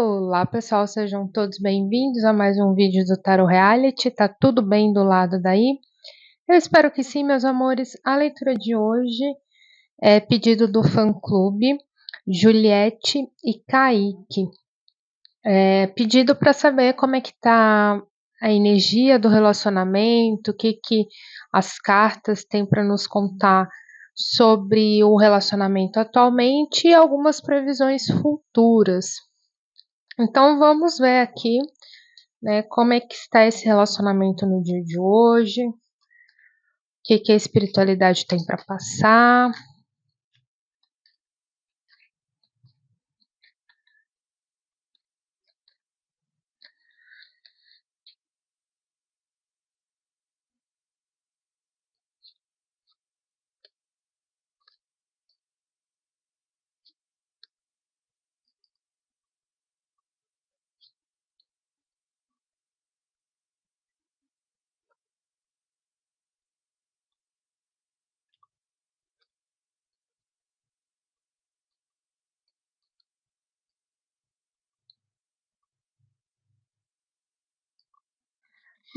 Olá, pessoal, sejam todos bem-vindos a mais um vídeo do Tarot Reality. Tá tudo bem do lado daí? Eu espero que sim, meus amores. A leitura de hoje é pedido do fã-clube Juliette e Kaique. Pedido para saber como é que tá a energia do relacionamento, o que as cartas têm para nos contar sobre o relacionamento atualmente e algumas previsões futuras. Então vamos ver aqui, né, como é que está esse relacionamento no dia de hoje, o que a espiritualidade tem para passar.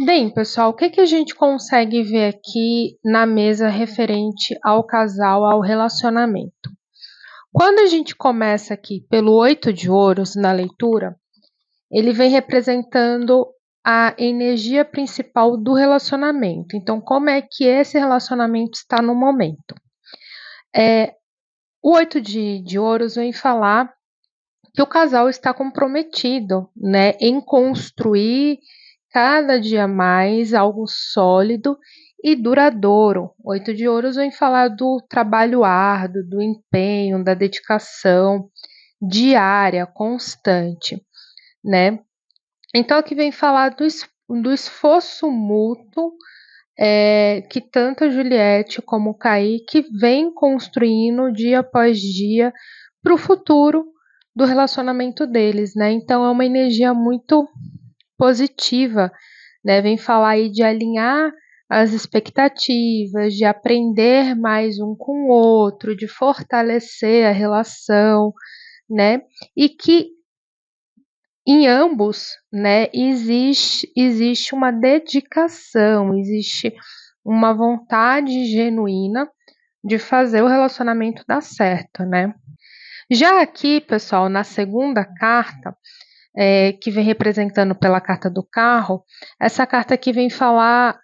Bem, pessoal, o que a gente consegue ver aqui na mesa referente ao casal, ao relacionamento? Quando a gente começa aqui pelo 8 de ouros na leitura, ele vem representando a energia principal do relacionamento. Então, como é que esse relacionamento está no momento? O 8 de ouros vem falar que o casal está comprometido, né, em construir cada dia mais algo sólido e duradouro. 8 de ouros vem falar do trabalho árduo, do empenho, da dedicação diária, constante, né? Então aqui vem falar do esforço mútuo que tanto a Juliette como o Kaique vem construindo dia após dia para o futuro do relacionamento deles, né? Então é uma energia muito positiva, né? Vem falar aí de alinhar as expectativas, de aprender mais um com o outro, de fortalecer a relação, né? E que em ambos, né, existe uma dedicação, existe uma vontade genuína de fazer o relacionamento dar certo, né? Já aqui, pessoal, na segunda carta, que vem representando pela carta do carro, essa carta aqui vem falar,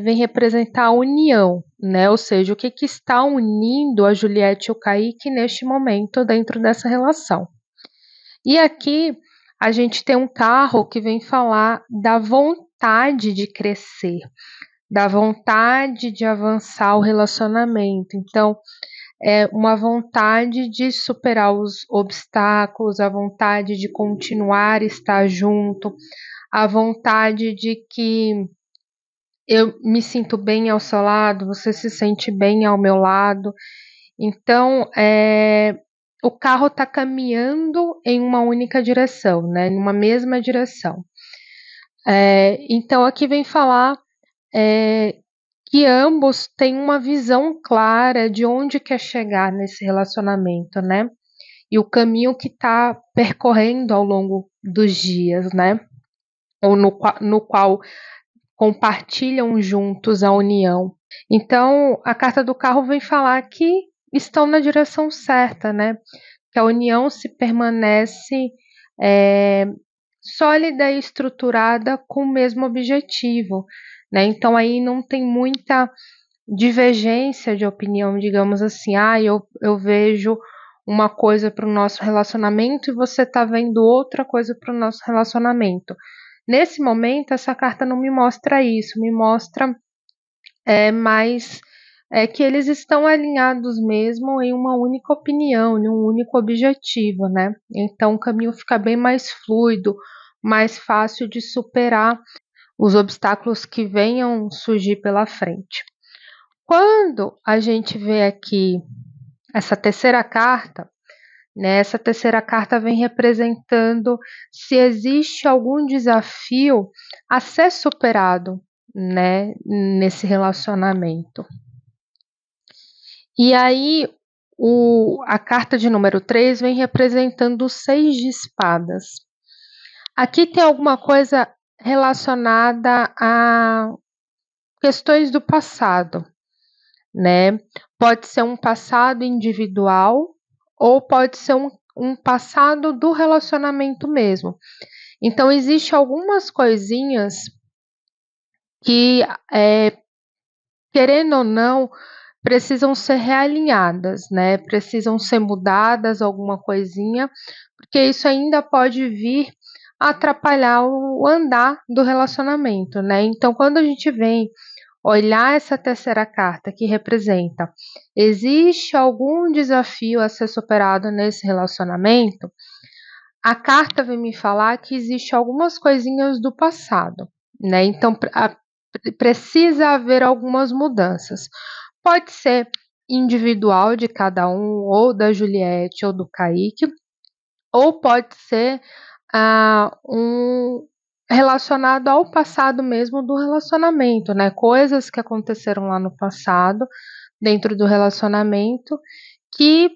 vem representar a união, né? Ou seja, o que está unindo a Juliette e o Kaique neste momento dentro dessa relação. E aqui a gente tem um carro que vem falar da vontade de crescer, da vontade de avançar o relacionamento. Então, é uma vontade de superar os obstáculos, a vontade de continuar estar junto, a vontade de que eu me sinto bem ao seu lado, você se sente bem ao meu lado. Então, o carro está caminhando em uma única direção, né? Numa mesma direção. Então, aqui vem falar que ambos têm uma visão clara de onde quer chegar nesse relacionamento, né? E o caminho que está percorrendo ao longo dos dias, né? Ou no qual compartilham juntos a união. Então, a carta do carro vem falar que estão na direção certa, né? Que a união se permanece sólida e estruturada com o mesmo objetivo, né? Então aí não tem muita divergência de opinião, digamos assim, eu vejo uma coisa para o nosso relacionamento e você está vendo outra coisa para o nosso relacionamento. Nesse momento, essa carta não me mostra isso, me mostra mais que eles estão alinhados mesmo em uma única opinião, em um único objetivo, né? Então o caminho fica bem mais fluido, mais fácil de superar os obstáculos que venham surgir pela frente. Quando a gente vê aqui essa terceira carta, né, essa terceira carta vem representando se existe algum desafio a ser superado, né, nesse relacionamento. E aí, a carta de número 3 vem representando o 6 de espadas. Aqui tem alguma coisa relacionada a questões do passado, né? Pode ser um passado individual ou pode ser um passado do relacionamento mesmo. Então, existe algumas coisinhas que, querendo ou não, precisam ser realinhadas, né? Precisam ser mudadas alguma coisinha, porque isso ainda pode vir a atrapalhar o andar do relacionamento, né? Então, quando a gente vem olhar essa terceira carta que representa, existe algum desafio a ser superado nesse relacionamento? A carta vem me falar que existe algumas coisinhas do passado, né? Então, precisa haver algumas mudanças. Pode ser individual de cada um, ou da Juliette ou do Kaique, ou pode ser um relacionado ao passado mesmo do relacionamento, né? Coisas que aconteceram lá no passado, dentro do relacionamento, que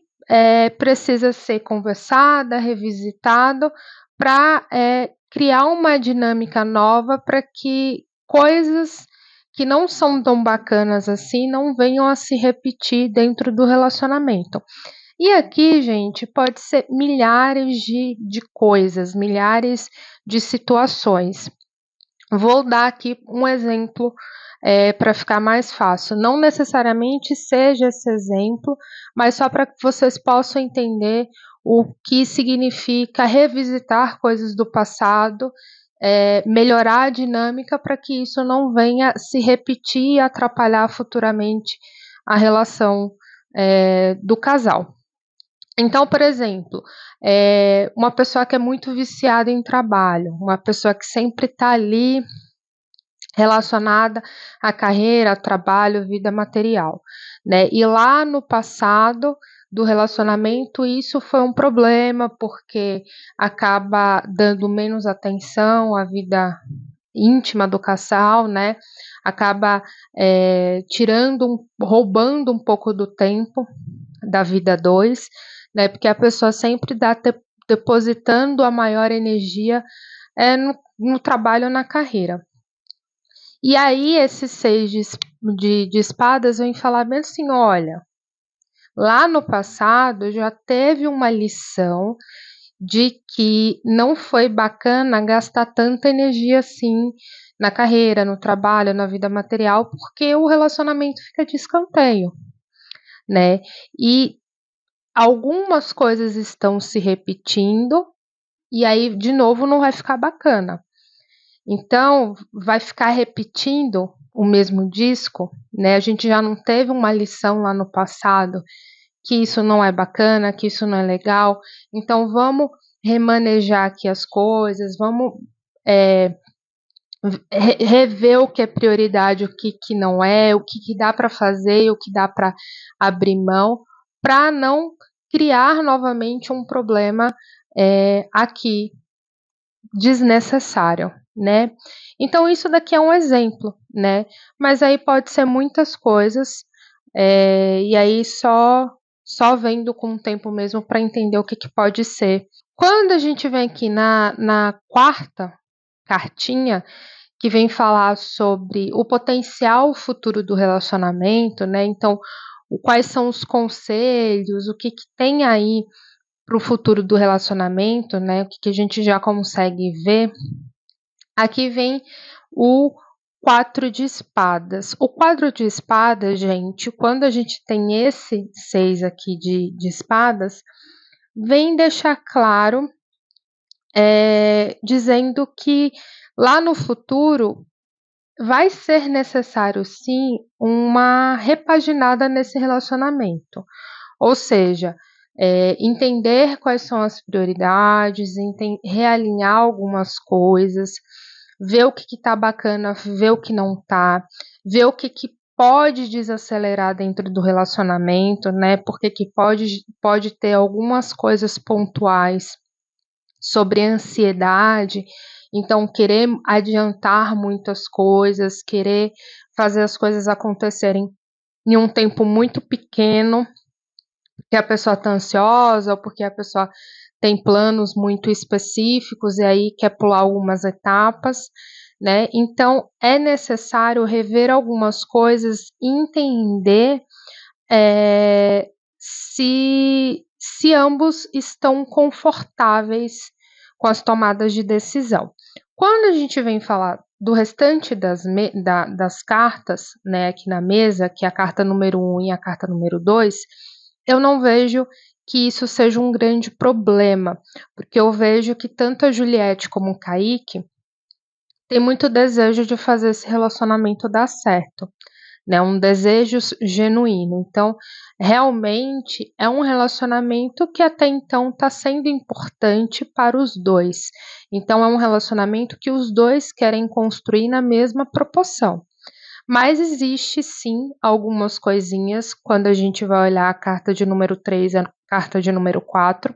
precisa ser conversada, revisitado, para criar uma dinâmica nova para que coisas que não são tão bacanas assim não venham a se repetir dentro do relacionamento. E aqui, gente, pode ser milhares de coisas, milhares de situações. Vou dar aqui um exemplo para ficar mais fácil. Não necessariamente seja esse exemplo, mas só para que vocês possam entender o que significa revisitar coisas do passado, melhorar a dinâmica para que isso não venha se repetir e atrapalhar futuramente a relação do casal. Então, por exemplo, uma pessoa que é muito viciada em trabalho, uma pessoa que sempre está ali relacionada à carreira, trabalho, vida material, né? E lá no passado do relacionamento isso foi um problema porque acaba dando menos atenção à vida íntima do casal, né? Acaba roubando um pouco do tempo da vida dois, né? Porque a pessoa sempre está depositando a maior energia no trabalho, na carreira. E aí esse seis de espadas vem falar bem assim, olha, lá no passado já teve uma lição de que não foi bacana gastar tanta energia assim na carreira, no trabalho, na vida material, porque o relacionamento fica de escanteio, né? E algumas coisas estão se repetindo e aí de novo não vai ficar bacana. Então, vai ficar repetindo o mesmo disco, né? A gente já não teve uma lição lá no passado que isso não é bacana, que isso não é legal. Então, vamos remanejar aqui as coisas, vamos rever o que é prioridade, o que não é, o que dá para fazer e o que dá para abrir mão, para não criar novamente um problema aqui desnecessário, né? Então isso daqui é um exemplo, né? Mas aí pode ser muitas coisas, e aí só vendo com o tempo mesmo para entender o que pode ser. Quando a gente vem aqui na quarta cartinha, que vem falar sobre o potencial futuro do relacionamento, né? Então, quais são os conselhos, o que tem aí para o futuro do relacionamento, né? O que a gente já consegue ver. Aqui vem o 4 de espadas. O quadro de espadas, gente, quando a gente tem esse 6 aqui de espadas, vem deixar claro, dizendo que lá no futuro vai ser necessário sim uma repaginada nesse relacionamento. Ou seja, entender quais são as prioridades, realinhar algumas coisas, ver o que está bacana, ver o que não está, ver o que pode desacelerar dentro do relacionamento, né? Porque que pode ter algumas coisas pontuais sobre ansiedade, então querer adiantar muitas coisas, querer fazer as coisas acontecerem em um tempo muito pequeno, porque a pessoa está ansiosa ou porque a pessoa tem planos muito específicos e aí quer pular algumas etapas, né? Então, é necessário rever algumas coisas e entender se ambos estão confortáveis com as tomadas de decisão. Quando a gente vem falar do restante das cartas, né, aqui na mesa, que é a carta número 1 e a carta número 2, eu não vejo que isso seja um grande problema, porque eu vejo que tanto a Juliette como o Kaique têm muito desejo de fazer esse relacionamento dar certo, né, um desejo genuíno. Então, realmente é um relacionamento que até então está sendo importante para os dois. Então, é um relacionamento que os dois querem construir na mesma proporção. Mas existe sim algumas coisinhas quando a gente vai olhar a carta de número 3 e a carta de número 4,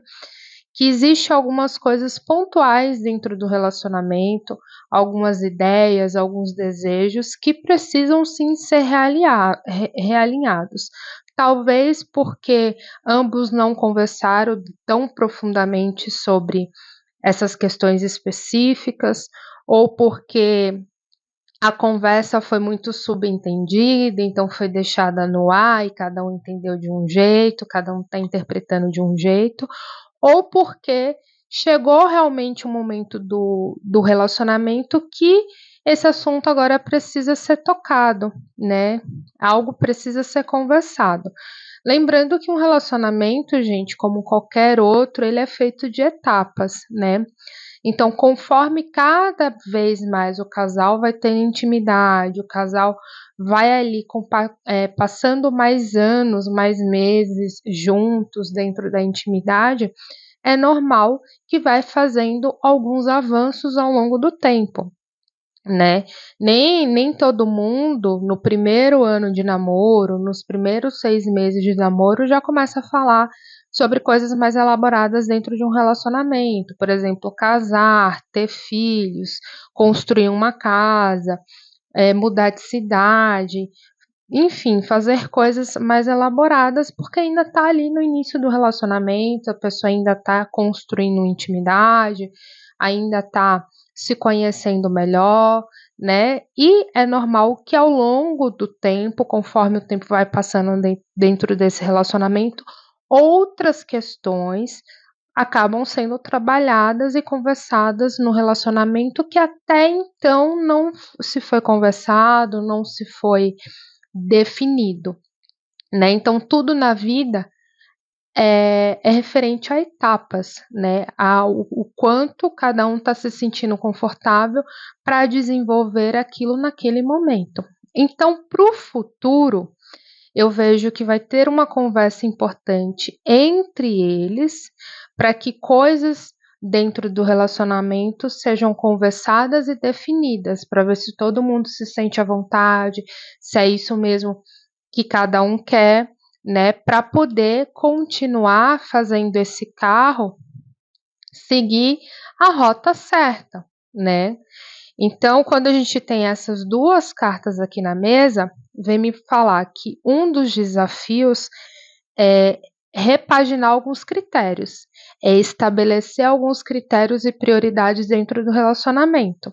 que existe algumas coisas pontuais dentro do relacionamento, algumas ideias, alguns desejos que precisam sim ser realinhados. Talvez porque ambos não conversaram tão profundamente sobre essas questões específicas, ou porque a conversa foi muito subentendida, então foi deixada no ar e cada um entendeu de um jeito, cada um está interpretando de um jeito, ou porque chegou realmente um momento do relacionamento que esse assunto agora precisa ser tocado, né? Algo precisa ser conversado. Lembrando que um relacionamento, gente, como qualquer outro, ele é feito de etapas, né? Então, conforme cada vez mais o casal vai ter intimidade, o casal vai ali passando mais anos, mais meses juntos dentro da intimidade, é normal que vai fazendo alguns avanços ao longo do tempo, né? Nem todo mundo, no primeiro ano de namoro, nos primeiros 6 meses de namoro, já começa a falar sobre coisas mais elaboradas dentro de um relacionamento. Por exemplo, casar, ter filhos, construir uma casa, mudar de cidade, enfim, fazer coisas mais elaboradas, porque ainda está ali no início do relacionamento, a pessoa ainda está construindo intimidade, ainda está se conhecendo melhor, né? E é normal que ao longo do tempo, conforme o tempo vai passando dentro desse relacionamento, outras questões acabam sendo trabalhadas e conversadas no relacionamento que até então não se foi conversado, não se foi definido, né? Então, tudo na vida é referente a etapas, né? O quanto cada um está se sentindo confortável para desenvolver aquilo naquele momento. Então, para o futuro, eu vejo que vai ter uma conversa importante entre eles para que coisas dentro do relacionamento sejam conversadas e definidas, para ver se todo mundo se sente à vontade, se é isso mesmo que cada um quer, né, para poder continuar fazendo esse carro seguir a rota certa, né? Então, quando a gente tem essas duas cartas aqui na mesa, vem me falar que um dos desafios é repaginar alguns critérios, é estabelecer alguns critérios e prioridades dentro do relacionamento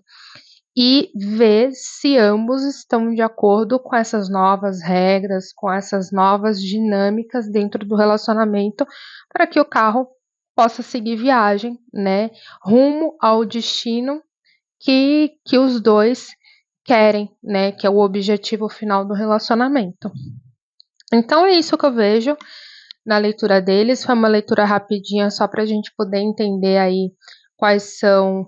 e ver se ambos estão de acordo com essas novas regras, com essas novas dinâmicas dentro do relacionamento, para que o carro possa seguir viagem, né, rumo ao destino que os dois querem, né, que é o objetivo final do relacionamento. Então é isso que eu vejo na leitura deles. Foi uma leitura rapidinha só para a gente poder entender aí quais são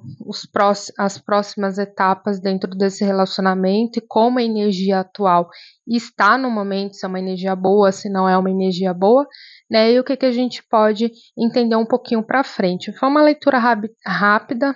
as próximas etapas dentro desse relacionamento e como a energia atual está no momento, se é uma energia boa, se não é uma energia boa, né? E o que a gente pode entender um pouquinho para frente. Foi uma leitura rápida,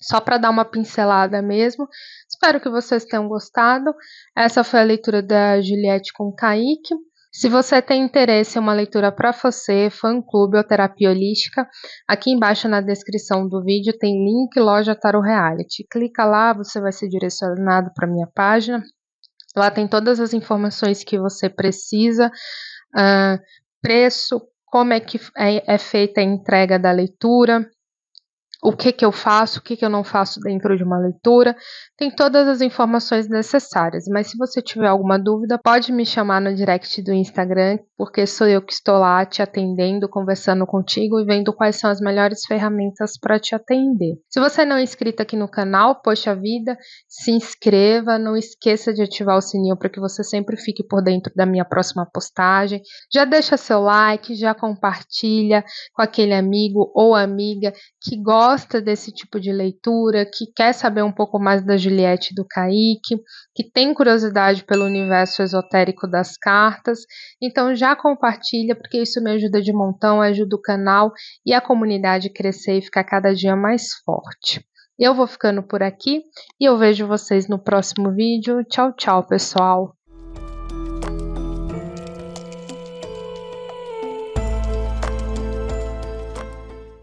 só para dar uma pincelada mesmo. Espero que vocês tenham gostado. Essa foi a leitura da Juliette com Kaique. Se você tem interesse em uma leitura para você, fã-clube ou terapia holística, aqui embaixo na descrição do vídeo tem link Loja Tarot Reality. Clica lá, você vai ser direcionado para minha página. Lá tem todas as informações que você precisa, preço, como é que é feita a entrega da leitura, o que eu faço, o que eu não faço dentro de uma leitura, tem todas as informações necessárias, mas se você tiver alguma dúvida, pode me chamar no direct do Instagram, porque sou eu que estou lá te atendendo, conversando contigo e vendo quais são as melhores ferramentas para te atender. Se você não é inscrito aqui no canal, poxa vida, se inscreva, não esqueça de ativar o sininho para que você sempre fique por dentro da minha próxima postagem, já deixa seu like, já compartilha com aquele amigo ou amiga que gosta desse tipo de leitura, que quer saber um pouco mais da Juliette e do Kaique, que tem curiosidade pelo universo esotérico das cartas. Então já compartilha, porque isso me ajuda de montão, ajuda o canal e a comunidade crescer e ficar cada dia mais forte. Eu vou ficando por aqui e eu vejo vocês no próximo vídeo. Tchau, tchau, pessoal!